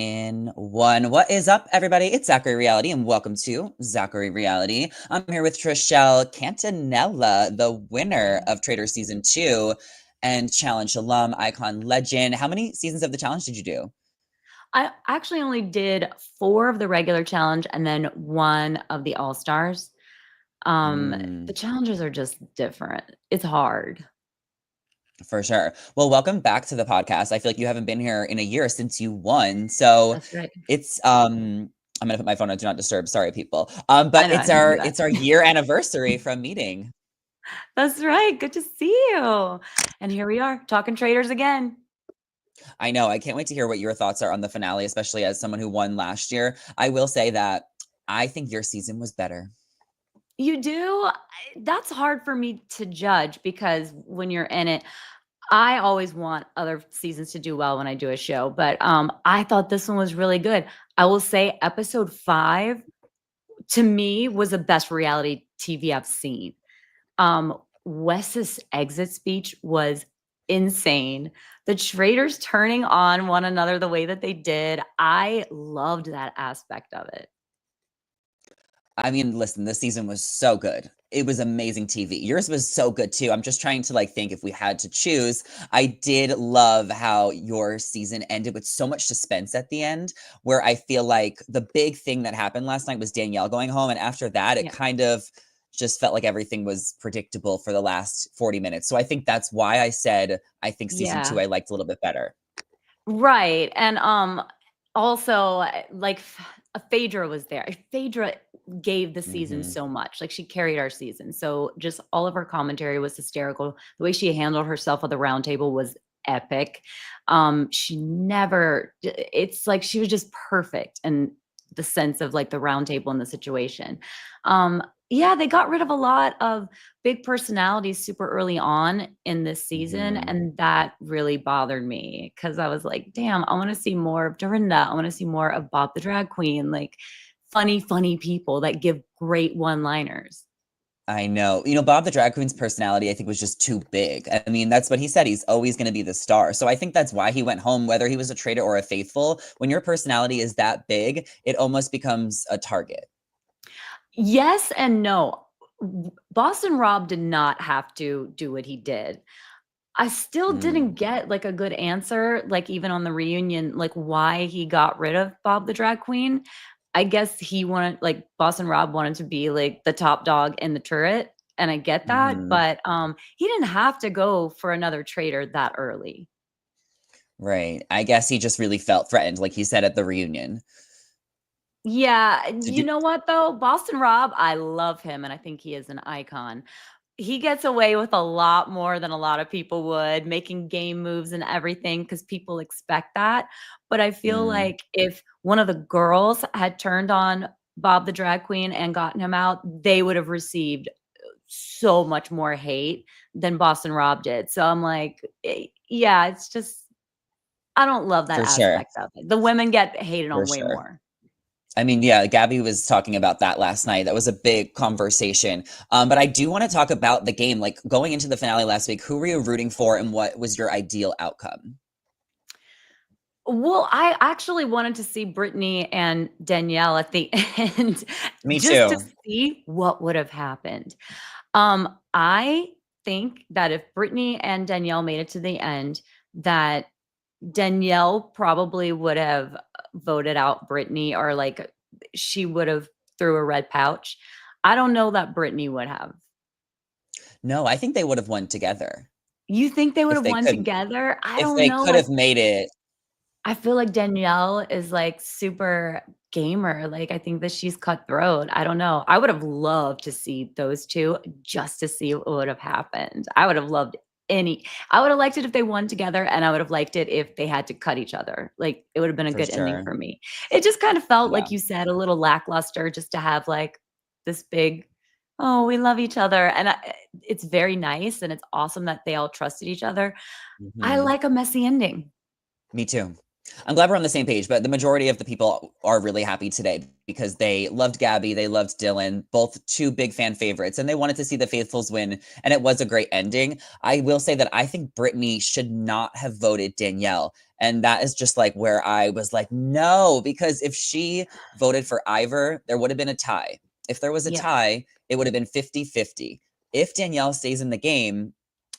in one. What is up, everybody? It's Zachary Reality, and welcome to Zachary Reality. I'm here with Trishelle Cannatella, the winner of Traitors Season 2 and Challenge alum, icon, legend. How many seasons of the challenge did you do? I actually only did 4 of the regular challenge and then 1 of the All-Stars. The Mm, challenges are just different. It's hard. for sure. Well, welcome back to the podcast. I feel like you haven't been here in a year since you won. So That's right. it's I'm gonna put my phone on do not disturb. Sorry, people. I But know, I it's can do our that. it's our year anniversary from meeting. That's right, good to see you. And here we are, talking traders again. I know. I can't wait to hear what your thoughts are on the finale, especially as someone who won last year. I will say that I think your season was better. You do? That's hard for me to judge because when you're in it, I always want other seasons to do well when I do a show, but, I thought this one was really good. I will say episode 5 to me was the best reality TV I've seen. Wes's exit speech was insane. The traders turning on one another the way that they did, I loved that aspect of it. I mean, listen, this season was so good. It was amazing TV. Yours was so good too. I'm just trying to think if we had to choose. I did love how your season ended with so much suspense at the end, where I feel like the big thing that happened last night was Danielle going home. And after that, it Yeah. kind of just felt like everything was predictable for the last 40 minutes. So I think that's why I said I think season Yeah. 2 I liked a little bit better. Right, and, also, Phaedra was there. Phaedra gave the season Hmm. so much, like, she carried our season, so just all of her commentary was hysterical. The way she handled herself at the round table was epic. She never it's like she was just perfect in the sense of, like, the round table and the situation. Yeah, they got rid of a lot of big personalities super early on in this season, Hmm. and that really bothered me because I was like, "Damn, I wanna see more of Dorinda. I wanna see more of Bob the drag queen," like, funny people that give great one-liners. I know. Bob the drag queen's personality, I think, was just too big. I mean, that's what he said. He's always going to be the star. So I think that's why he went home, whether he was a traitor or a faithful. When your personality is that big, it almost becomes a target. Yes and no. Boston Rob did not have to do what he did. I still didn't Mm, get, like, a good answer, like, even on the reunion, like, why he got rid of Bob the drag queen. I guess he wanted like, Boston Rob wanted to be, like, the top dog in the turret, and I get that, hmm. but, he didn't have to go for another traitor that early. Right. I guess he just really felt threatened, like he said at the reunion. Yeah, and Did you you? know what, though? Boston Rob, I love him, and I think he is an icon. He gets away with a lot more than a lot of people would, making game moves and everything because people expect that, but I feel Mm, like if one of the girls had turned on Bob the drag queen and gotten him out, they would have received so much more hate than Boston Rob did, so I'm like, yeah, it's just I don't love that for sure. aspect of it. The women get hated For on way sure. more. I mean, yeah, Gabby was talking about that last night. That was a big conversation. But I do want to talk about the game. Like going into the finale last week, who were you rooting for and what was your ideal outcome? Well, I actually wanted to see Brittany and Danielle at the end Me just to too. see what would have happened. I think that if Brittany and Danielle made it to the end, that Danielle probably would have voted out Brittany or like she would have threw a red pouch. I don't know that Brittany would have. No, I think they would have won together You think they would if have they won could. together? I If don't they know. could have made it. I feel like Danielle is, like, super gamer, like, I think that she's cutthroat, I don't know. I would have loved to see those 2 just to see what would have happened. I would have liked it if they won together, and I would have liked it if they had to cut each other, like, it would have been a For good ending sure. for me. It just kind of felt, Yeah. like you said, a little lackluster just to have, like, this big, "Oh, we love each other," and it's very nice, and it's awesome that they all trusted each other. I Mhm. like a messy ending. Me too. I'm glad we're on the same page, but the majority of the people are really happy today because they loved Gabby, they loved Dylan, both 2 big fan favorites, and they wanted to see the Faithfuls win, and it was a great ending. I will say that I think Brittany should not have voted Danielle, And that is just like where I was like, no, because if she voted for Ivor, there would have been a tie. If there was a Yeah. tie, it would have been 50-50. If Danielle stays in the game,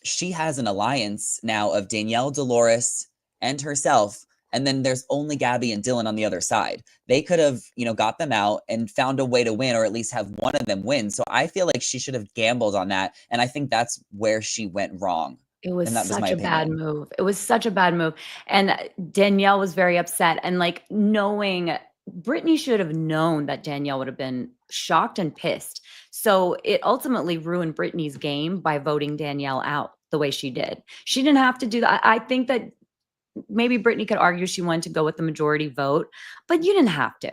she has an alliance now of Danielle, Dolores, and herself. And then there's only Gabby and Dylan on the other side. They could have, got them out and found a way to win, or at least have one of them win. So I feel like she should have gambled on that. And I think that's where she went wrong. It was And that was my such a bad opinion. move. It was such a bad move. And Danielle was very upset. And like knowing Brittany should have known that Danielle would have been shocked and pissed. So it ultimately ruined Brittany's game by voting Danielle out the way she did. She didn't have to do that. I think that maybe Brittany could argue she wanted to go with the majority vote, but you didn't have to.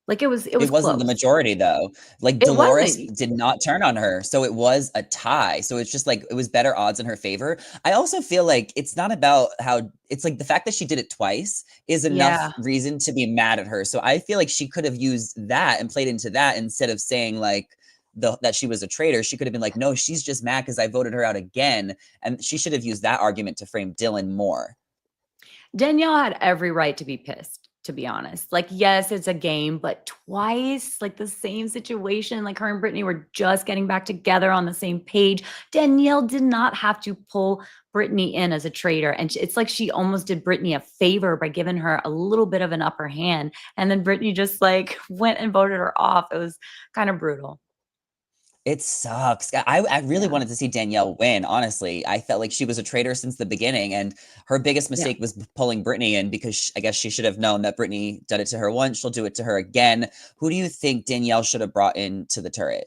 Like it was It wasn't the close. majority though. Like It Dolores wasn't. did not turn on her. So it was a tie. So it's just like it was better odds in her favor. I also feel like it's not about how it's like the fact that she did it twice is enough Yeah. reason to be mad at her. So I feel like she could have used that and played into that instead of saying like that she was a traitor. She could have been like, no, she's just mad because I voted her out again. And she should have used that argument to frame Dylan more. Danielle had every right to be pissed, to be honest. Like, yes, it's a game, but twice, like the same situation, like her and Brittany were just getting back together on the same page. Danielle did not have to pull Brittany in as a traitor. And it's like she almost did Brittany a favor by giving her a little bit of an upper hand. And then Brittany just like went and voted her off. It was kind of brutal. It sucks. I really Yeah. wanted to see Danielle win, honestly. I felt like she was a traitor since the beginning, and her biggest Yeah. mistake was pulling Brittany in because I guess she should have known that Brittany did it to her once, she'll do it to her again. Who do you think Danielle should have brought into the turret?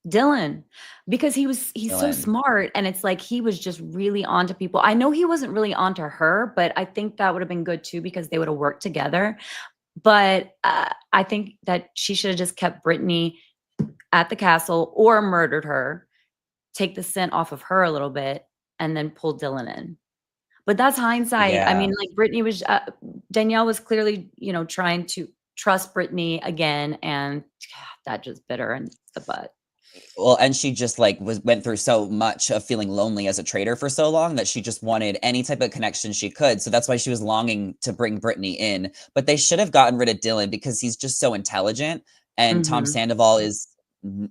Dylan, because he's so Dylan. smart, and it's like he was just really onto people. I know he wasn't really onto her, but I think that would have been good too because they would have worked together. But I think that she should have just kept Brittany at the castle or murdered her, take the scent off of her a little bit, and then pull Dylan in. But that's hindsight. I Yeah. mean, like Brittany was Danielle was clearly, trying to trust Brittany again, and that just bit her in the butt. Well, and she just like went through so much of feeling lonely as a traitor for so long that she just wanted any type of connection she could. So that's why she was longing to bring Brittany in. But they should have gotten rid of Dylan because he's just so intelligent, and Tom Mhm. Sandoval is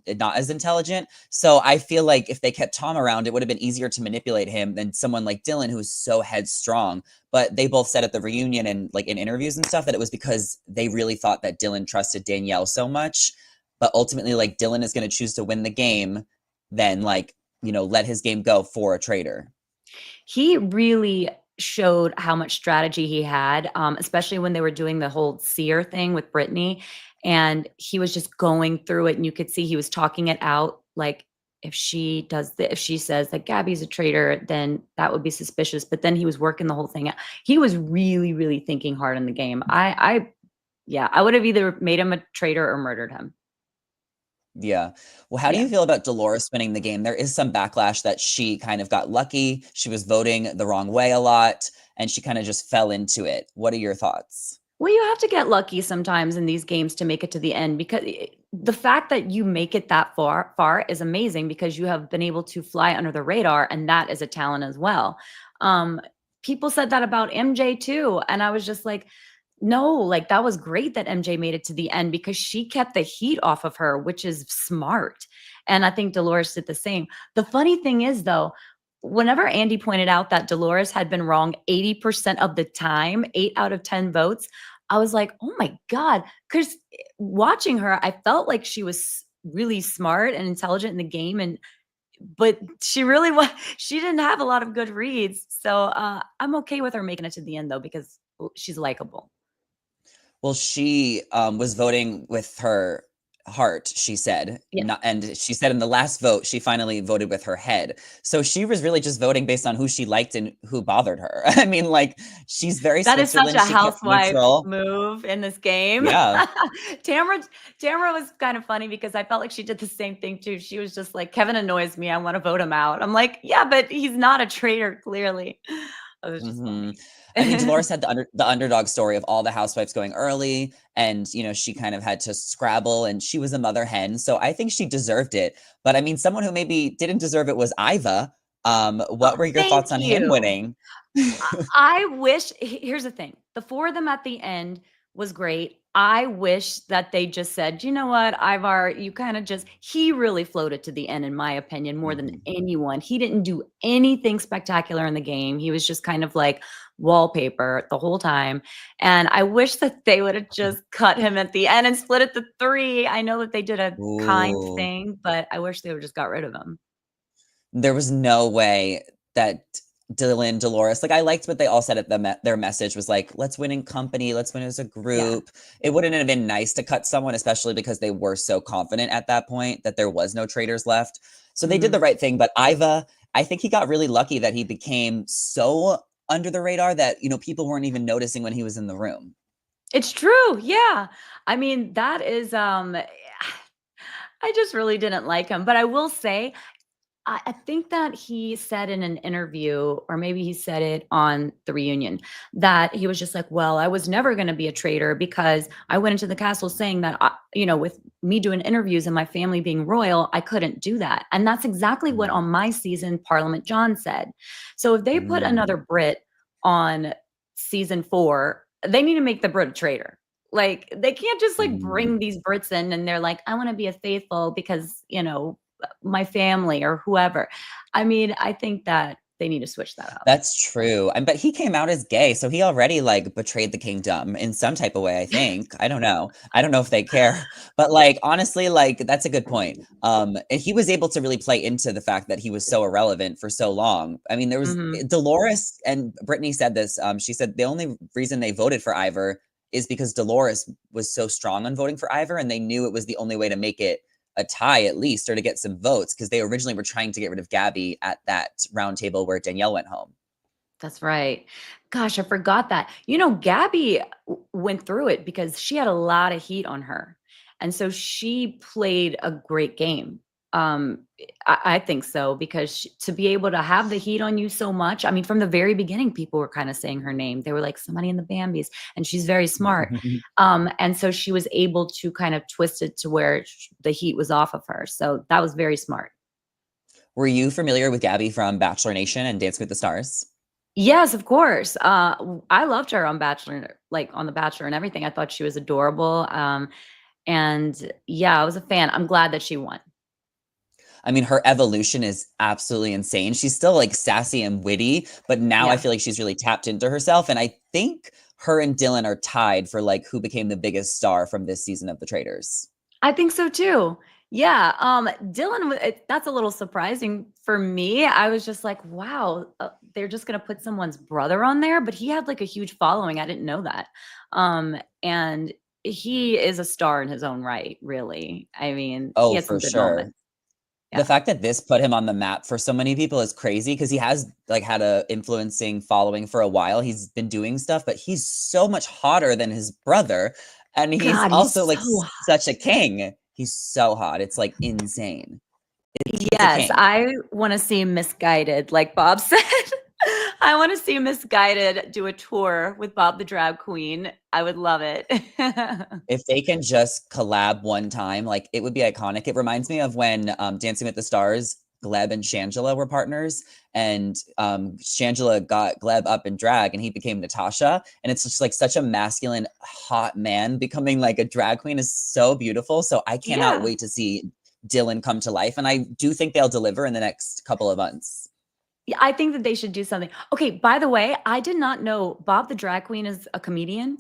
not as intelligent. So I feel like if they kept Tom around, it would have been easier to manipulate him than someone like Dylan, who's so headstrong. But they both said at the reunion and like in interviews and stuff that it was because they really thought that Dylan trusted Danielle so much. But ultimately, like Dylan is going to choose to win the game, then like, let his game go for a traitor. He really showed how much strategy he had, especially when they were doing the whole seer thing with Brittany, and he was just going through it, and you could see he was talking it out, like, if she says that Gabby's a traitor, then that would be suspicious, but then he was working the whole thing out. He was really, really thinking hard in the game. Yeah, I would have either made him a traitor or murdered him. Yeah. Well, how do Yeah. you feel about Dolores winning the game? There is some backlash that she kind of got lucky. She was voting the wrong way a lot, and she kind of just fell into it. What are your thoughts? Well, you have to get lucky sometimes in these games to make it to the end because the fact that you make it that far is amazing because you have been able to fly under the radar, and that is a talent as well. Um, People said that about MJ too, and I was just like, no, like that was great that MJ made it to the end because she kept the heat off of her, which is smart. And I think Dolores did the same. The funny thing is, though, whenever Andy pointed out that Dolores had been wrong 80% of the time, 8 out of 10 votes, I was like, oh my God. Because watching her, I felt like she was really smart and intelligent in the game. But she really was, she didn't have a lot of good reads. So I'm okay with her making it to the end, though, because she's likable. Well, she was voting with her heart, she said. Yeah. And she said in the last vote, she finally voted with her head. So she was really just voting based on who she liked and who bothered her. I mean, like, she's very That is such Switzerland. a She kept housewife neutral. move in this game. Yeah. Tamra Tamra was kind of funny because I felt like she did the same thing too. She was just like, "Kevin annoys me. I want to vote him out." I'm like, "Yeah, but he's not a traitor, clearly." It was just Hmm. funny. I mean, Dolores had the underdog story of all the housewives going early, and she kind of had to scrabble, and she was a mother hen, so I think she deserved it. But I mean, someone who maybe didn't deserve it was Iva. What were your Thank thoughts on him you. winning? I wish here's the thing, the 4 of them at the end was great. I wish that they just said, "You know what, Ivar, you kinda just" he really floated to the end, in my opinion, more than Mhm. anyone. He didn't do anything spectacular in the game. He was just kind of like wallpaper the whole time, and I wish that they would've just cut him at the end and split it to 3. I know that they did a kind Ooh. thing, but I wish they would've just got rid of him. There was no way that Dylan, Dolores like, I liked what they all said at their message was like, "Let's win in company, let's win as a Yeah. group." It wouldn't have been nice to cut someone, especially because they were so confident at that point that there was no traitors left. So they did the Mhm. right thing, but Iva, I think he got really lucky that he became so under the radar that, people weren't even noticing when he was in the room. It's true, yeah. I mean, that is, I just really didn't like him, but I will say, I think that he said in an interview, or maybe he said it on the reunion, that he was just like, "Well, I was never gonna be a traitor because I went into the castle saying that, with me doing interviews and my family being royal, I couldn't do that." And that's exactly what Mm, on my season Parliament John said. So if they put mm, another Brit on season 4, they need to make the Brit a traitor. Like, they can't just, like, mm. bring these Brits in and they're like, "I wanna be a faithful because, my family," or whoever. I mean, I think that they need to switch that up. That's true, and but he came out as gay, so he already, like, betrayed the kingdom in some type of way, I think. I don't know. I don't know if they care, but, like, honestly, like, that's a good point. And he was able to really play into the fact that he was so irrelevant for so long. I mean, there was Mhm. Dolores and Brittany said this, she said the only reason they voted for Ivor is because Dolores was so strong on voting for Ivor, and they knew it was the only way to make it a tie at least or to get some votes because they originally were trying to get rid of Gabby at that round table where Danielle went home. That's right. Gosh, I forgot that. Gabby went through it because she had a lot of heat on her. And so she played a great game. I think so because to be able to have the heat on you so much, I mean, from the very beginning, people were kind of saying her name. They were like, somebody in the Bambies, and she's very smart. And so she was able to kind of twist it to where the heat was off of her. So that was very smart. Were you familiar with Gabby from Bachelor Nation and Dancing with the Stars? Yes, of course. I loved her on Bachelor, like, on The Bachelor and everything. I thought she was adorable, and yeah, I was a fan. I'm glad that she won. I mean, her evolution is absolutely insane. She's still like sassy and witty, but now I Yeah, feel like she's really tapped into herself. And I think her and Dylan are tied for like who became the biggest star from this season of The Traitors. I think so too. Yeah, Dylan, that's a little surprising for me. I was just like, wow, they're just gonna put someone's brother on there, but he had like a huge following. I didn't know that. And he is a star in his own right, really. I mean, he Oh, had some for good sure. moments. The Yeah. fact that this put him on the map for so many people is crazy because he has, like, had a influencing following for a while. He's been doing stuff, but he's so much hotter than his brother, and he's God, he's also, like, so such a king. He's so hot, it's, like, insane. He's a Yes, king. I wanna see Misguided, like Bob said. I wanna see Misguided do a tour with Bob the drag queen. I would love it. If they can just collab one time, like, it would be iconic. It reminds me of when, Dancing with the Stars, Gleb and Shangela were partners, and, Shangela got Gleb up in drag, and he became Natasha, and it's just, like, such a masculine, hot man becoming, like, a drag queen is so beautiful, so I cannot Yeah. wait to see Dylan come to life, and I do think they'll deliver in the next couple of months. Yeah, I think that they should do something. Okay, by the way, I did not know Bob the drag queen is a comedian.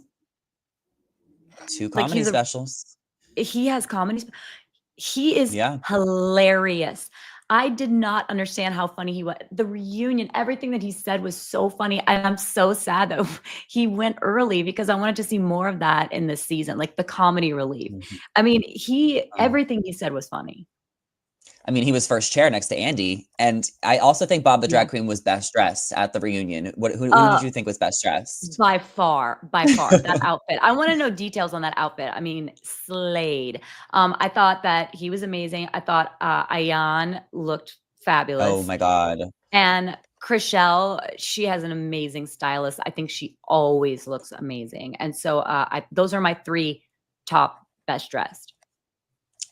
2 Like, comedy specials. he has comedy. He is Yeah. hilarious. I did not understand how funny he was. The reunion, everything that he said was so funny, and I'm so sad that he went early because I wanted to see more of that in this season, like the comedy relief. Mhm. I mean, he everything he said was funny. I mean, he was first chair next to Andy, and I also think Bob the Yeah. drag queen was best dressed at the reunion. Who did Uh, you think was best dressed? by far, that outfit. I wanna know details on that outfit. I mean, slayed. I thought that he was amazing. I thought, Ayan looked Oh fabulous. my god. And Trishelle, she has an amazing stylist. I think she always looks amazing. And so, I those are my 3 top best dressed.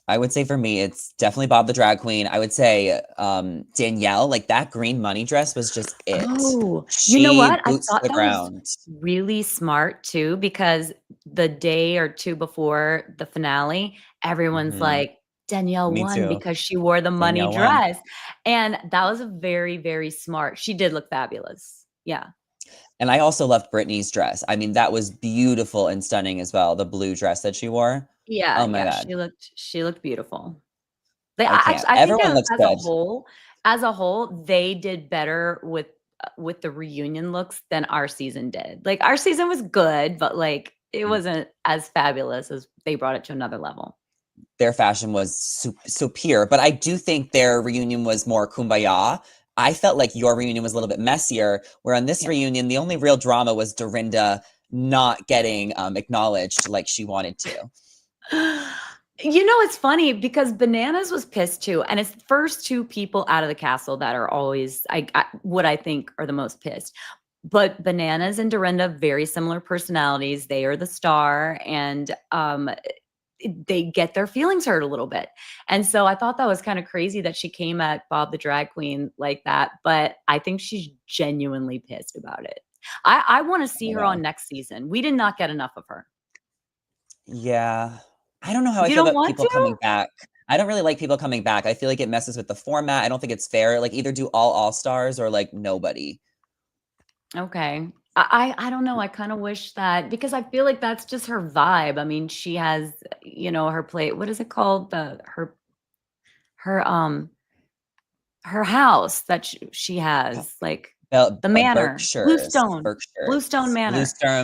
I would say for me, it's definitely Bob the Drag Queen. I would say Danielle, like that green money dress was just it. Oh, you know She what? I boots to thought the that was ground. really smart too, because the day or 2 before the finale, everyone's Hmm. like, Danielle Me won too. because she wore the money Danielle won. dress. And that was a very, very smart. She did look fabulous. Yeah. And I also loved Britney's dress. I mean, that was beautiful and stunning as well. The blue dress that she wore. Yeah, Oh my yeah, God. she looked beautiful. They I can't. I think Everyone looks good. as a whole, they did better with the reunion looks than our season did. Like, our season was good, but, like, it Mm. wasn't as fabulous as they brought it to another level. Their fashion was so pure, but I do think their reunion was more kumbaya. I felt like your reunion was a little bit messier, where on this Yeah. reunion, the only real drama was Dorinda not getting acknowledged like she wanted to. You know, it's funny because Bananas was pissed too, and it's the first 2 people out of the castle that are always what I think are the most pissed. But Bananas and Dorinda, very similar personalities. They are the star, and they get their feelings hurt a little bit. And so I thought that was kind of crazy that she came at Bob the drag queen like that, but I think she's genuinely pissed about it. I want to see I her know. on next season. We did not get enough of her. Yeah. I don't know how I You feel don't about want people to? coming back. I don't really like people coming back. I feel like it messes with the format. I don't think it's fair. Like either do all stars or like nobody. Okay. I don't know. I kind of wish that because I feel like that's just her vibe. I mean, she has, her play. What is it called? Her her house that she has, like the manor, Bluestone Manor. Bluestone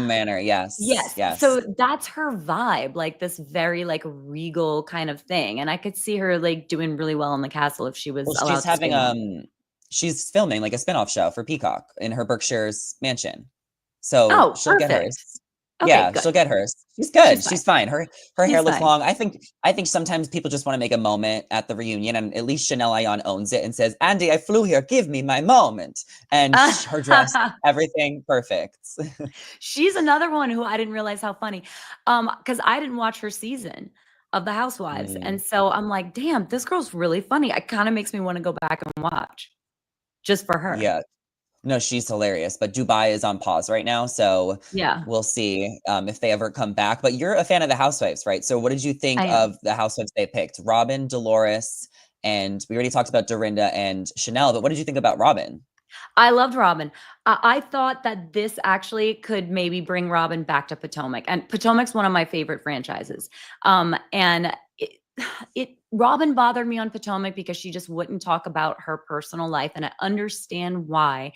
Manor. Yes, Yes. yes. So that's her vibe, like this very like regal kind of thing. And I could see her like doing really well in the castle if she was Well, she's allowed to stay having on. she's filming like a spinoff show for Peacock in her Berkshire's mansion. So Oh, she'll get perfect. hers. Okay, Yeah, good. she'll get hers. She's She's good. fine. She's fine. Her hair She's looks fine. long. I think sometimes people just want to make a moment at the reunion, and at least Chanel Ayan owns it and says, "Andy, I flew here. Give me my moment." And her dress, everything perfect. She's another one who I didn't realize how funny, because I didn't watch her season of The Housewives, Mm, and so I'm like, "Damn, this girl's really funny." It kinda makes me wanna go back and watch just for her. yeah. No, she's hilarious, but Dubai is on pause right now, so Yeah, we'll see, if they ever come back, but you're a fan of the Housewives, right? So what did you think I am. of the Housewives they picked? Robin, Dolores, and we already talked about Dorinda and Chanel, but what did you think about Robin? I loved Robin. I thought that this actually could maybe bring Robin back to Potomac, and Potomac's one of my favorite franchises. And it Robin bothered me on Potomac because she just wouldn't talk about her personal life, and I understand why.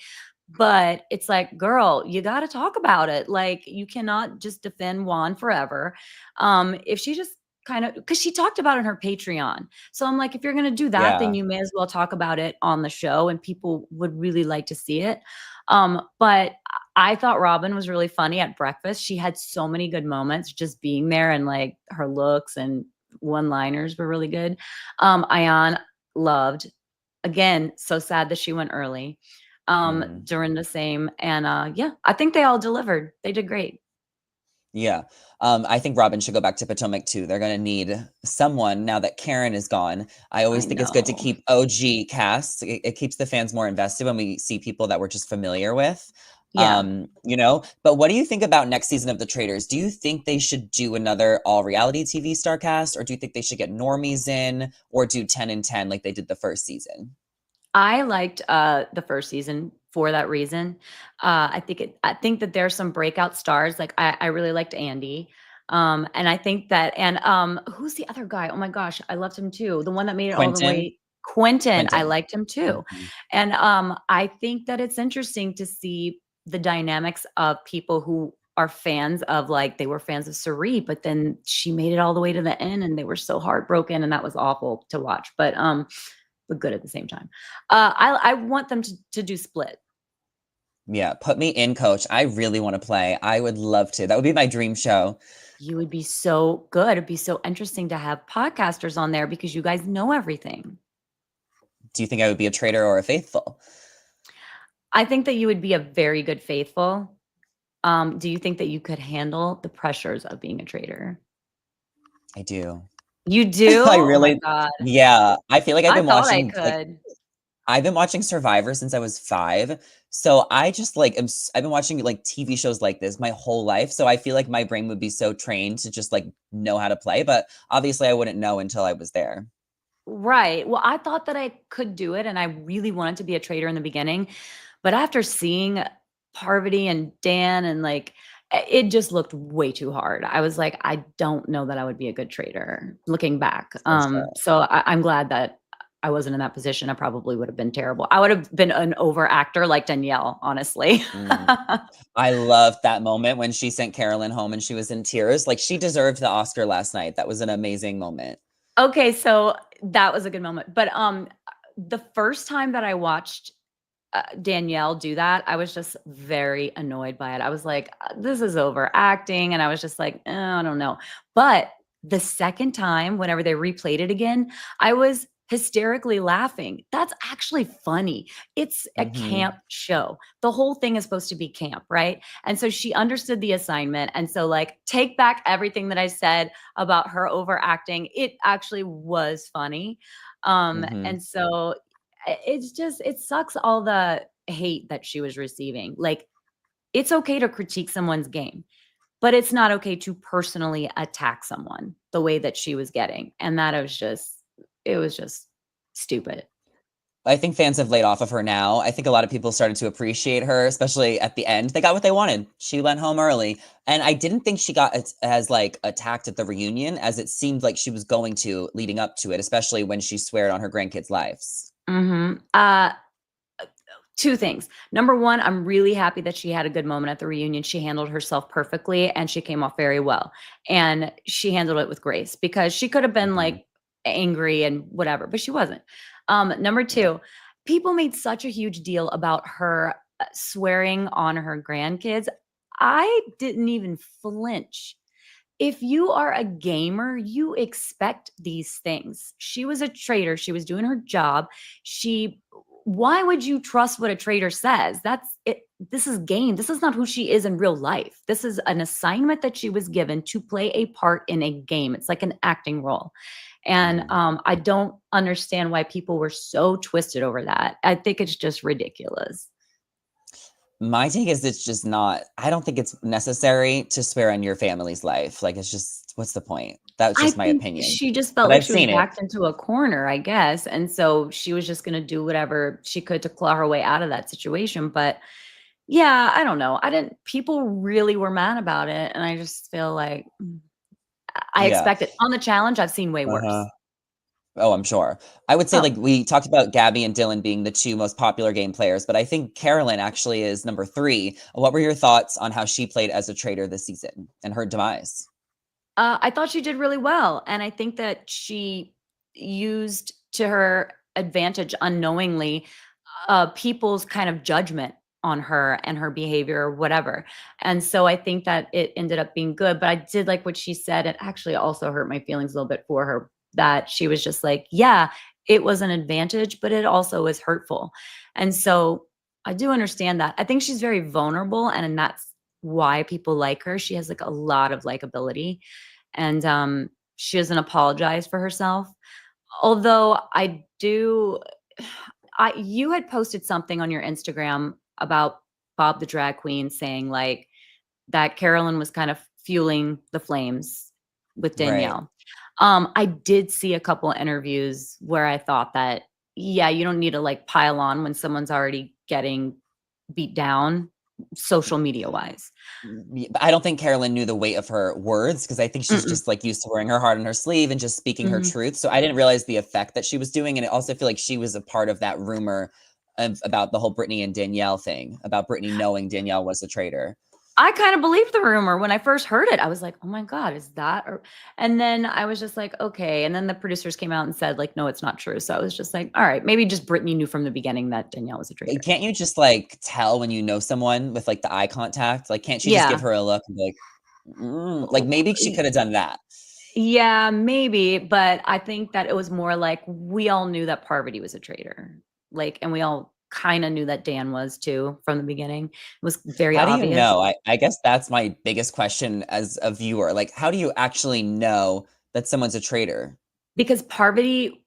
But it's like, girl, you got to talk about it. Like, you cannot just defend Juan forever. If she just kind of, because she talked about it in her Patreon. So I'm like, if you're going to do that, then Yeah, you may as well talk about it on the show and people would really like to see it. But I thought Robin was really funny at breakfast. She had so many good moments just being there, and like her looks and one liners were really good. Ayan loved. Again, so sad that she went early. mhm. During the same, and yeah, I think they all delivered. They did great. Yeah. I think Robin should go back to Potomac too. They're gonna need someone now that Karen is gone. I I always think it's good to know. keep OG casts. It keeps the fans more invested when we see people that we're just familiar with. Yeah. But what do you think about next season of The Traitors? Do you think they should do another all reality TV star cast, or do you think they should get normies in, or do 10 and 10 like they did the first season? I liked, the first season for that reason. I think that there's some breakout stars, like, I really liked Andy, and I think that and, who's the other guy? Oh my gosh, I loved him too. The one that made it all the Quentin? way Quentin, I Quentin. liked him too. Mhm. And, I think that it's interesting to see the dynamics of people who are fans of, like they were fans of Cerie, but then she made it all the way to the end, and they were so heartbroken, and that was awful to watch. But good at the same time. I want them to do Split. Yeah, put me in, coach. I really want to play. I would love to. That would be my dream show. You would be so good. It'd be so interesting to have podcasters on there because you guys know everything. Do you think I would be a traitor or a faithful? I think that you would be a very good faithful. Do you think that you could handle the pressures of being a trader? I do. You do? I Oh my really god. yeah, I feel like I thought I could. I've been watching Survivor since I was 5, so I just, like, I've been watching, like, TV shows like this my whole life, so I feel like my brain would be so trained to just, like, know how to play, but obviously I wouldn't know until I was there. Right. Well, I thought that I could do it, and I really wanted to be a traitor in the beginning, but after seeing Parvati and Dan and, like, it just looked way too hard. I was like, "I don't know that I would be a good traitor," looking back. For sure. So I'm glad that I wasn't in that position. I probably would have been terrible. I would have been an over actor like Danielle, honestly. Mm. I loved that moment when she sent Carolyn home and she was in tears, like, she deserved the Oscar last night, that was an amazing moment. Okay, so that was a good moment, but, the first time that I watched Danielle do that, I was just very annoyed by it. I was like, this is overacting," and I was just like, I don't know." But the second time, whenever they replayed it again, I was hysterically laughing. That's actually funny. It's a Mhm, camp show. The whole thing is supposed to be camp, right? And so she understood the assignment, and so, like, take back everything that I said about her overacting. It actually was funny. mhm. And so it's just it sucks all the hate that she was receiving. Like, it's okay to critique someone's game, but it's not okay to personally attack someone the way that she was getting, and that was just it was just stupid. I think fans have laid off of her now. I think a lot of people started to appreciate her, especially at the end. They got what they wanted. She went home early, and I didn't think she got as like attacked at the reunion as it seemed like she was going to leading up to it, especially when she sweared on her grandkids' lives. Mhm. 2 things. Number 1, I'm really happy that she had a good moment at the reunion. She handled herself perfectly, and she came off very well, and she handled it with grace because she could have been, Mhm, like, angry and whatever, but she wasn't. Number yeah. 2, people made such a huge deal about her, swearing on her grandkids. I didn't even flinch. If you are a gamer, you expect these things. She was a traitor, she was doing her job. She Why would you trust what a traitor says? That's it. This is game. This is not who she is in real life. This is an assignment that she was given to play a part in a game. It's like an acting role. And Mhm. I don't understand why people were so twisted over that. I think it's just ridiculous. My take is it's just not I don't think it's necessary to swear on your family's life. Like, it's just what's the point? That's I just my think opinion. she just felt But like I've she was seen it. backed into a corner, I guess, and so she was just gonna do whatever she could to claw her way out of that situation, but yeah, I don't know. I didn't people really were mad about it, and I just feel like, I Yeah. expect it. On the challenge, I've seen way Uh-huh. worse. Oh, I'm sure. I would say, Oh, like, we talked about Gabby and Dylan being the 2 most popular game players, but I think Carolyn actually is number 3. What were your thoughts on how she played as a traitor this season and her demise? I thought she did really well, and I think that she used to her advantage unknowingly, people's kind of judgment on her and her behavior or whatever, and so I think that it ended up being good, but I did like what she said. It actually also hurt my feelings a little bit for her, that she was just like, "Yeah, it was an advantage, but it also was hurtful," and so I do understand that. I think she's very vulnerable, and that's why people like her. She has, like, a lot of likability, and, she doesn't apologize for herself. Although I do I you had posted something on your Instagram about Bob the drag queen saying, like, that Carolyn was kind of fueling the flames with Right. Danielle. I did see a couple interviews where I thought that, yeah, you don't need to, like, pile on when someone's already getting beat down social media-wise. But I don't think Carolyn knew the weight of her words because I think she's Mm-mm. just, like, used to wearing her heart on her sleeve and just speaking her Mhm. truth, so I didn't realize the effect that she was doing, and I also feel like she was a part of that rumor of about the whole Brittany and Danielle thing, about Brittany knowing Danielle was a traitor. I kinda believed the rumor when I first heard it. I was like, "Oh my god, is that or" and then I was just like, "Okay," and then the producers came out and said, like, "No, it's not true." So I was just like, "Alright, maybe just Brittany knew from the beginning that Danielle was a traitor." Can't you just, like, tell when you know someone with, like, the eye contact? Like, can't she just give Yeah. her a look and be like, like, maybe she coulda done that. Yeah, maybe, but I think that it was more like we all knew that Parvati was a traitor. Like, and we all kinda knew that Dan was too from the beginning. It was very How do you obvious. know? I guess that's my biggest question as a viewer, like, how do you actually know that someone's a traitor? Because Parvati,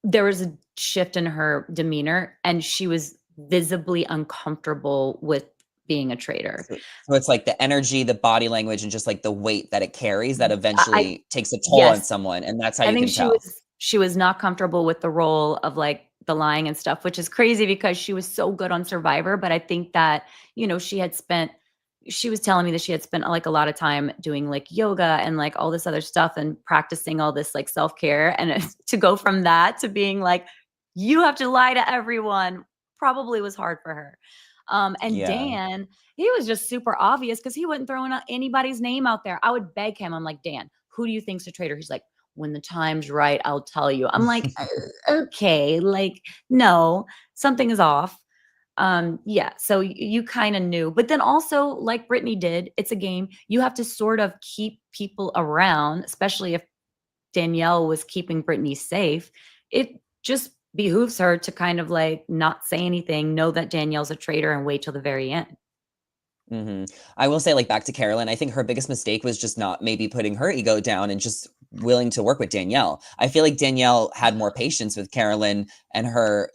there was a shift in her demeanor, and she was visibly uncomfortable with being a traitor. So it's like the energy, the body language, and just like the weight that it carries that I eventually takes a toll on yes, someone, and that's how I you think can tell. she was not comfortable with the role of, like, the lying and stuff, which is crazy because she was so good on Survivor, but I think that, she was telling me that she had spent, like, a lot of time doing, like, yoga and, like, all this other stuff and practicing all this, like, self-care, and to go from that to being like, "You have to lie to everyone," probably was hard for her. And Yeah. Dan, he was just super obvious because he wouldn't throw anybody's name out there. I would beg him, I'm like, "Dan, who do you think's a traitor?" He's like, "When the time's right, I'll tell you." I'm like, Okay, like, no, something is off." Yeah, so you kind of knew. But then also, like Brittany did, it's a game. You have to sort of keep people around, especially if Danielle was keeping Brittany safe. It just behooves her to kind of like not say anything, know that Danielle's a traitor, and wait till the very end. I will say, like, back to Carolyn, I think her biggest mistake was just not maybe putting her ego down and just willing to work with Danielle. I feel like Danielle had more patience with Carolyn and her,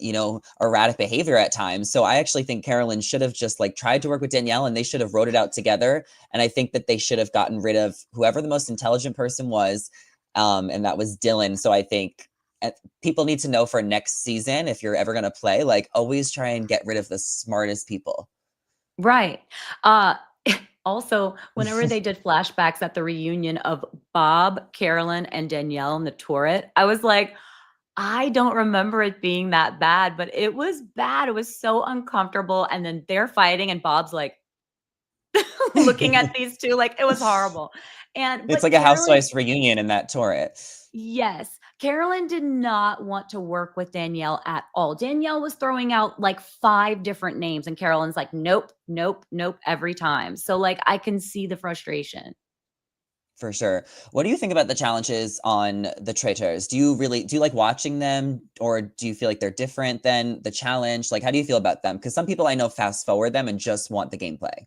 erratic behavior at times. So I actually think Carolyn should have just like tried to work with Danielle and they should have wrote it out together. And I think that they should have gotten rid of whoever the most intelligent person was. And that was Dylan. So I think people need to know for next season, if you're ever going to play, like always try and get rid of the smartest people. Right. Uh, Also, whenever they did flashbacks at the reunion of Bob, Carolyn, and Danielle in the turret, I was like, I don't remember it being that bad, but it was bad. It was so uncomfortable. And then they're fighting, and Bob's like looking at these two, like it was horrible. It's But like a Carolyn, housewives reunion in that turret. yes, Carolyn did not want to work with Danielle at all. Danielle was throwing out like 5 different names, and Carolyn's like, "Nope, nope, nope," every time. So, like, I can see the frustration. For sure. What do you think about the challenges on the Traitors? Do you like watching them, or do you feel like they're different than the challenge? Like, how do you feel about them? Because some people I know fast forward them and just want the gameplay.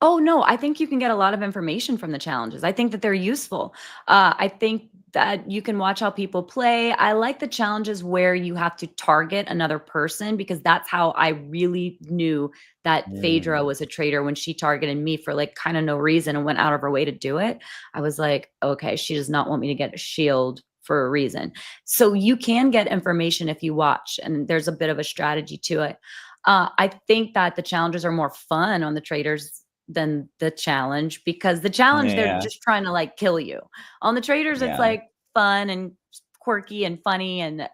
Oh, no, I think you can get a lot of information from the challenges. I think that they're useful. I think that you can watch how people play. I like the challenges where you have to target another person, because that's how I really knew that Phaedra Mm, was a traitor when she targeted me for like kind of no reason and went out of her way to do it. I was like, okay, she does not want me to get a shield for a reason. So you can get information if you watch, and there's a bit of a strategy to it. I think that the challenges are more fun on the traitors than the challenge, because the challenge, they're yeah, just trying to like kill you. On the traders, it's yeah. like fun and quirky and funny, and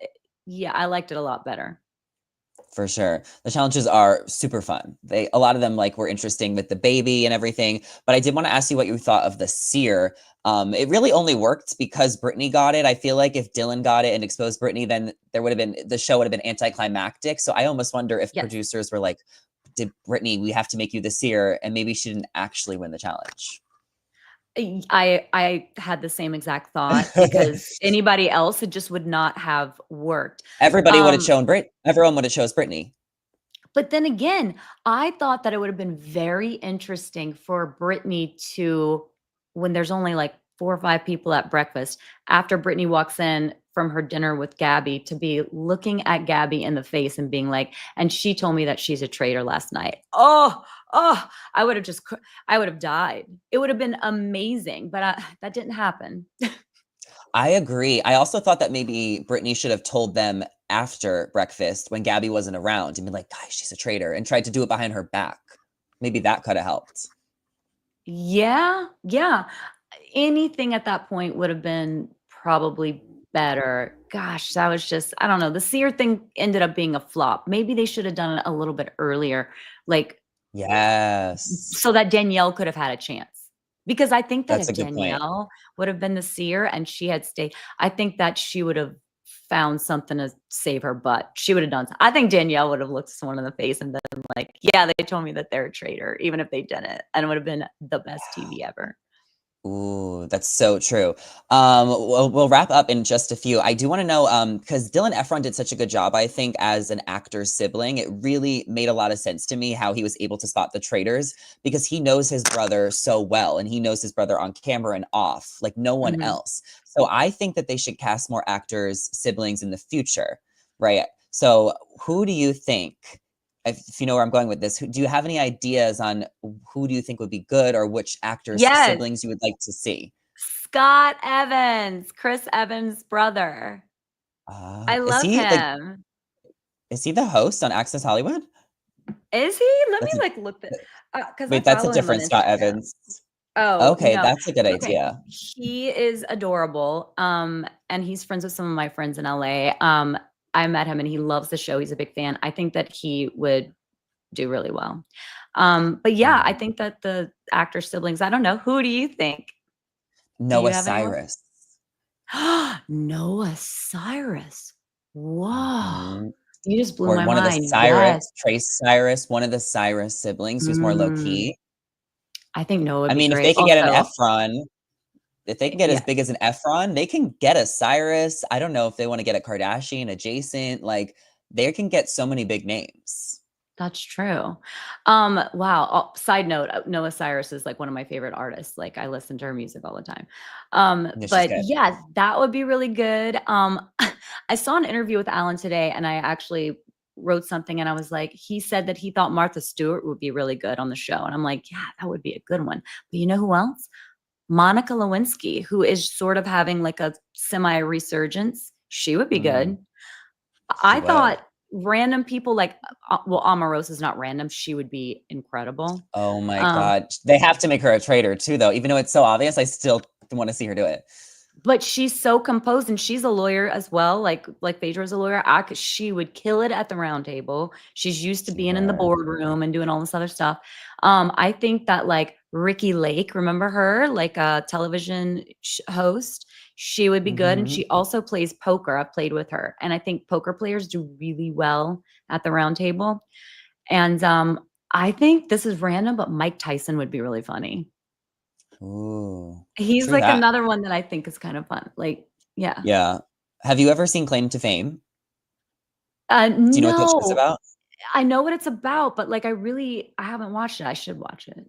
yeah, I liked it a lot better. For sure. The challenges are super fun. A lot of them like were interesting with the baby and everything. But I did want to ask you what you thought of the seer. It really only worked because Brittany got it. I feel like if Dylan got it and exposed Brittany, then the show would have been anticlimactic. So I almost wonder if Yes. producers were like, did Brittany, we have to make you the seer, and maybe she didn't actually win the challenge. I had the same exact thought, because anybody else, it just would not have worked. Um, Everyone would have chose Brittany. But then again, I thought that it would have been very interesting for Brittany to, when there's only like 4 or 5 people at breakfast, after Brittany walks in from her dinner with Gabby, to be looking at Gabby in the face and being like, "And she told me that she's a traitor last night." Oh, I would have I would have died. It would have been amazing, but that didn't happen. I agree. I also thought that maybe Brittany should have told them after breakfast when Gabby wasn't around and been like, guys, she's a traitor, and tried to do it behind her back. Maybe that could have helped. Yeah, yeah. Anything at that point would have been probably better. Gosh, that was just, I don't know. The seer thing ended up being a flop. Maybe they should have done it a little bit earlier, like Yes. so that Danielle could have had a chance. Because I think that That's if a good point. Danielle would have been the seer and she had stayed, I think that she would have found something to save her butt. She would have done. I think Danielle would have looked someone in the face and been like, "Yeah, they told me that they're a traitor," even if they didn't, and it would have been the best TV ever. Ooh, that's so true. We'll wrap up in just a few. I do want to know, because Dylan Efron did such a good job, I think, as an actor's sibling. It really made a lot of sense to me how he was able to spot the traitors because he knows his brother so well, and he knows his brother on camera and off, like no one Mhm. else. So I think that they should cast more actors, siblings in the future, right? So who do you think? If you know where I'm going with this, do you have any ideas on who do you think would be good or which actors' Yes, siblings you would like to see? Scott Evans, Chris Evans' brother. I Is love he like him. is he the host on Access Hollywood? Is he? Let me, That's a like, look the th- 'cause I wait, that's a follow him on different Scott Instagram. Evans. Oh, Okay, no. that's a good Okay. idea. He is adorable, and he's friends with some of my friends in LA. I met him and he loves the show. He's a big fan. I think that he would do really well. But yeah, I Mm. think that the actor siblings, I don't know. Who do you think? Do you Noah have anyone? Cyrus. Noah Cyrus. Whoa. Mhm. You just blew Or my one of the mind. Yes. Trace Cyrus, one of the Cyrus siblings who's more low Mm, key. I think Noah would I be mean, if great. they could get an Also, Efron, if they can get as yes. big as an Efron, they can get a Cyrus. I don't know if they want to get a Kardashian adjacent. Like they can get so many big names. That's true. Wow. Side note, Noah Cyrus is like one of my favorite artists. Like I listen to her music all the time. Yeah, she's But good. yeah, that would be really good. I saw an interview with Alan today and I actually wrote something and I was like, he said that he thought Martha Stewart would be really good on the show. And I'm like, yeah, that would be a good one. But you know who else? Monica Lewinsky, who is sort of having like a semi resurgence. She would be Mm, good. she I would. thought random people like, well, Omarosa is not random. She would be incredible. Oh my Um, god. They have to make her a traitor too, though. Even though it's so obvious, I still want to see her do it. but she's so composed and she's a lawyer as well. Like Phaedra's a lawyer. She would kill it at the round table. She's used to She being in the would. boardroom and doing all this other stuff. I think that like Ricky Lake, remember her, like a television host. She would be good, and Mhm. she also plays poker. I've played with her, and I think poker players do really well at the round table. And I think this is random, but Mike Tyson would be really funny. Ooh, He's true like that. another one that I think is kind of fun. Like, yeah. Yeah. Have you ever seen Claim to Fame? Do you know what that show's No, about? I know what it's about, but like I haven't watched it. I should watch it.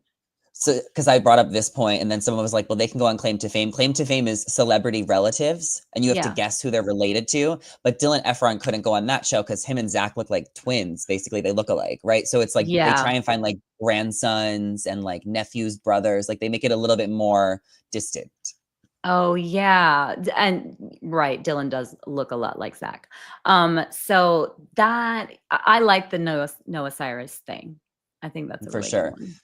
So, because I brought up this point, and then someone was like, "Well, they can go on Claim to Fame." Claim to Fame is celebrity relatives, and you have to Yeah. guess who they're related to. But Dylan Efron couldn't go on that show because him and Zach look like twins. Basically, they look alike, right? So it's like they Yeah. try and find like grandsons and like nephews, brothers. Like they make it a little bit more distant. Oh, yeah. And right, Dylan does look a lot like Zach. So that I like the Noah Cyrus thing. I think that's a For really good sure. one.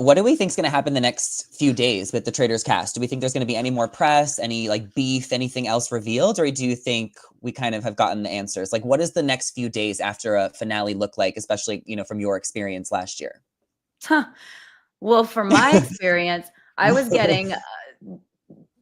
What do we think is going to happen the next few days with the Traitors cast? Do we think there's going to be any more press, any like beef, anything else revealed, or do you think we kind of have gotten the answers? Like, what does the next few days after a finale look like, especially from your experience last year? Huh. Well, from my experience, I was getting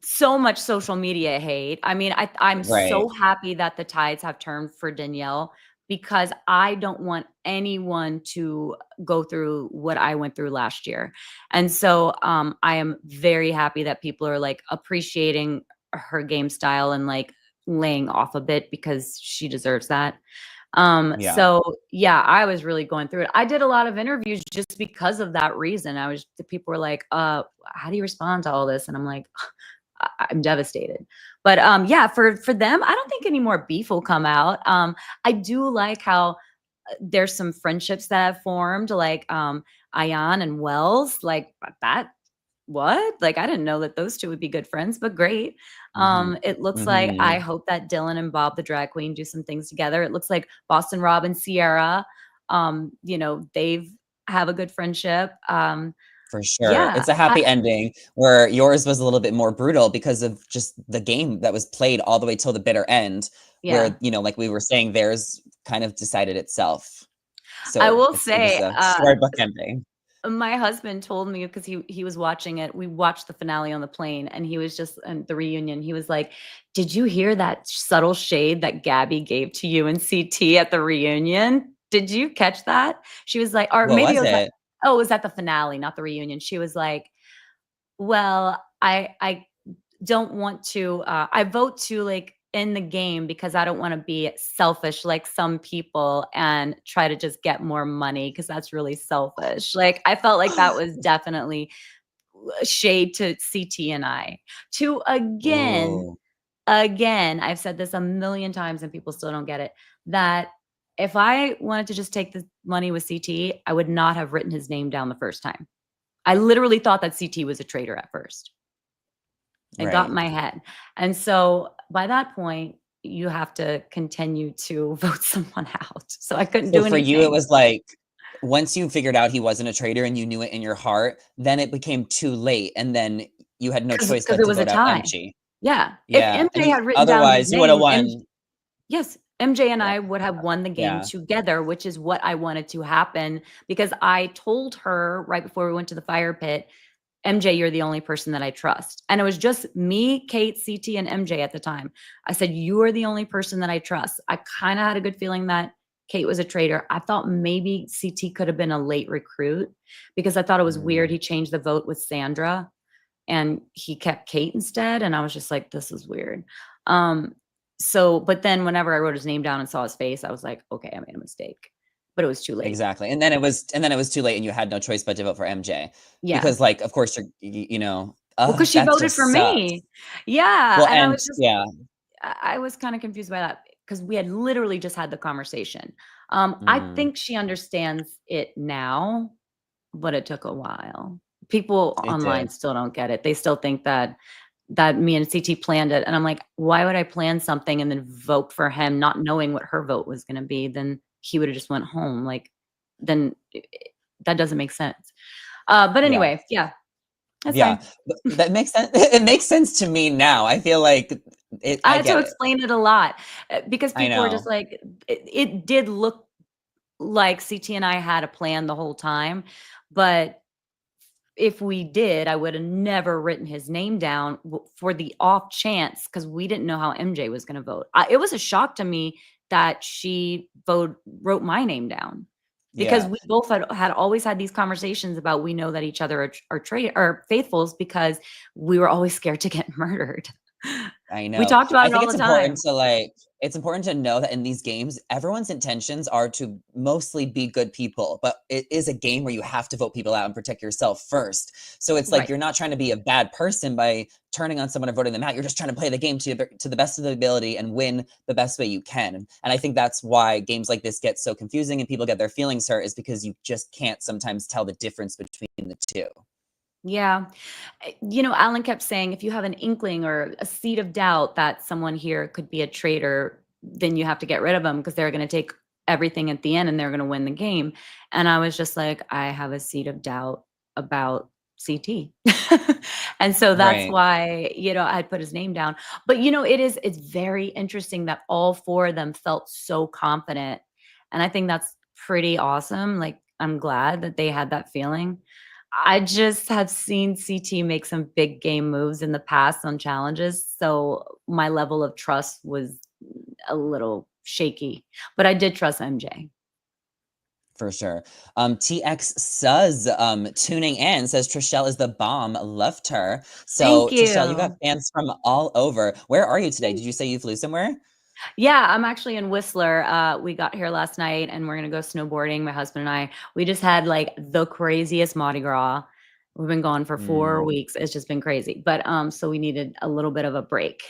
so much social media hate. I mean, I'm Right. so happy that the tides have turned for Danielle because I don't want anyone to go through what I went through last year. And so I am very happy that people are like appreciating her game style and like laying off a bit because she deserves that. Yeah. So yeah, I was really going through it. I did a lot of interviews just because of that reason. The people were like, how do you respond to all this? And I'm like, I'm devastated. But yeah, for them, I don't think any more beef will come out. I do like how there's some friendships that have formed, like Ayan and Wells. Like that, what? Like I didn't know that those two would be good friends, but great. Hmm. It looks like I Hmm. hope that Dylan and Bob the drag queen do some things together. It looks like Boston Rob and Sierra, they've have a good friendship. For sure. Yeah, It's a happy ending where yours was a little bit more brutal because of just the game that was played all the way till the bitter end, yeah. where, like we were saying, theirs kind of decided itself. I So will it was say, a storybook ending. my husband told me because he was watching it. We watched the finale on the plane, and he was just and the reunion. He was like, "Did you hear that subtle shade that Gabby gave to you and CT at the reunion? Did you catch that?" She was like, or What maybe was it was at it? oh, it was at the finale, not the reunion. She was like, "Well, I don't want to, I vote to like end the game because I don't want to be selfish like some people and try to just get more money because that's really selfish. Like I felt like that was definitely shade to CT and I. To Ooh, again, I've said this a million times and people still don't get it, that if I wanted to just take the money with CT, I would not have written his name down the first time. I literally thought that CT was a traitor at first. It got in right. my head. And so by that point, you have to continue to vote someone out. So I couldn't So do for you, it anything. was like, once you figured out he wasn't a traitor and you knew it in your heart, then it became too late, and then you had no choice Because but it to was a vote out tie. MG. Yeah. If Yeah, MJ had written down his otherwise you woulda name, won. yes, MJ and Yeah, I would have won the game yeah. together, which is what I wanted to happen because I told her right before we went to the fire pit, MJ, you're the only person that I trust. And it was just me, Kate, CT, and MJ at the time. I said, you are the only person that I trust. I kind of had a good feeling that Kate was a traitor. I thought maybe CT could have been a late recruit because I thought it was weird. Mm, He changed the vote with Sandra and he kept Kate instead. And I was just like, this is weird. Um, so, but then whenever I wrote his name down and saw his face, I was like, okay, I made a mistake. But it was too late. exactly, and then it was too late, and you had no choice but to vote for MJ Yeah. because, like, of course, Well, because she that voted for just sucks. me. Yeah. Well, And I and was just, yeah. I was kind of confused by that because we had literally just had the conversation. I Mm, think she understands it now, but it took a while. People it online did. still don't get it. They still think that me and CT planned it. And I'm like, why would I plan something and then vote for him, not knowing what her vote was going to be? Then he would have just went home. Like, then that doesn't make sense. But Yeah. anyway, yeah, that's Yeah, fine. but that makes sense. It makes sense to me now. I feel like I I had to get it. explain it a lot because I people were just know. like, it did look like CT and I had a plan the whole time, but if we did, I would have never written his name down for the off chance because we didn't know how MJ was going to vote. It was a shock to me that she wrote my name down because Yeah, we both had always had these conversations about we know that each other are faithfuls because we were always scared to get murdered. I We know. talked about I it think all it's the important time. to, like it's important to know that in these games, everyone's intentions are to mostly be good people, but it is a game where you have to vote people out and protect yourself first. So it's like Right. you're not trying to be a bad person by turning on someone and voting them out. You're just trying to play the game to the best of the ability and win the best way you can. And I think that's why games like this get so confusing and people get their feelings hurt is because you just can't sometimes tell the difference between the two. Yeah. Alan kept saying if you have an inkling or a seed of doubt that someone here could be a traitor, then you have to get rid of them because they're going to take everything at the end and they're going to win the game. And I was just like, I have a seed of doubt about CT. And so that's Right. why, I put his name down. But it's very interesting that all four of them felt so confident. And I think that's pretty awesome. Like I'm glad that they had that feeling. I just have seen CT make some big game moves in the past on challenges, so my level of trust was a little shaky, but I did trust MJ. For sure. TX Suz tuning in says Trishelle is the bomb. Loved her. So Thank Trishelle, you got you. fans from all over. Where are you today? Did you say you flew somewhere? Yeah, I'm actually in Whistler. We got here last night and we're gonna go snowboarding, my husband and I. We just had like the craziest Mardi Gras. We've been gone for 4 Mm, weeks. It's just been crazy. But so we needed a little bit of a break.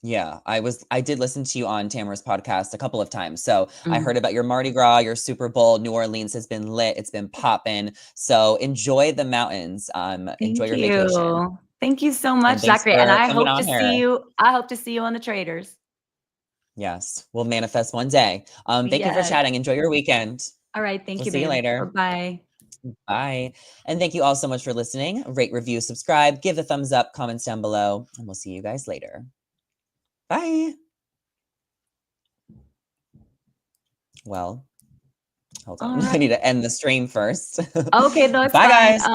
yeah, I did listen to you on Tamara's podcast a couple of times. So I Mhm. heard about your Mardi Gras, your Super Bowl. New Orleans has been lit. It's been popping. So enjoy the mountains. Enjoy Thank your vacation. you. Thank you so And much, thanks Zachary, and for coming on here. I hope to see you on the Traders. Yes, we'll manifest one day. Thank you for Yes. chatting. Enjoy your weekend. All right. Thank We'll you, see you babe. later. Bye-bye. Bye. And thank you all so much for listening. Rate, review, subscribe, give a thumbs up, comments down below, and we'll see you guys later. Bye. Well, hold All on. I right. need to end the stream first. Okay, no, it's Bye, fine. guys.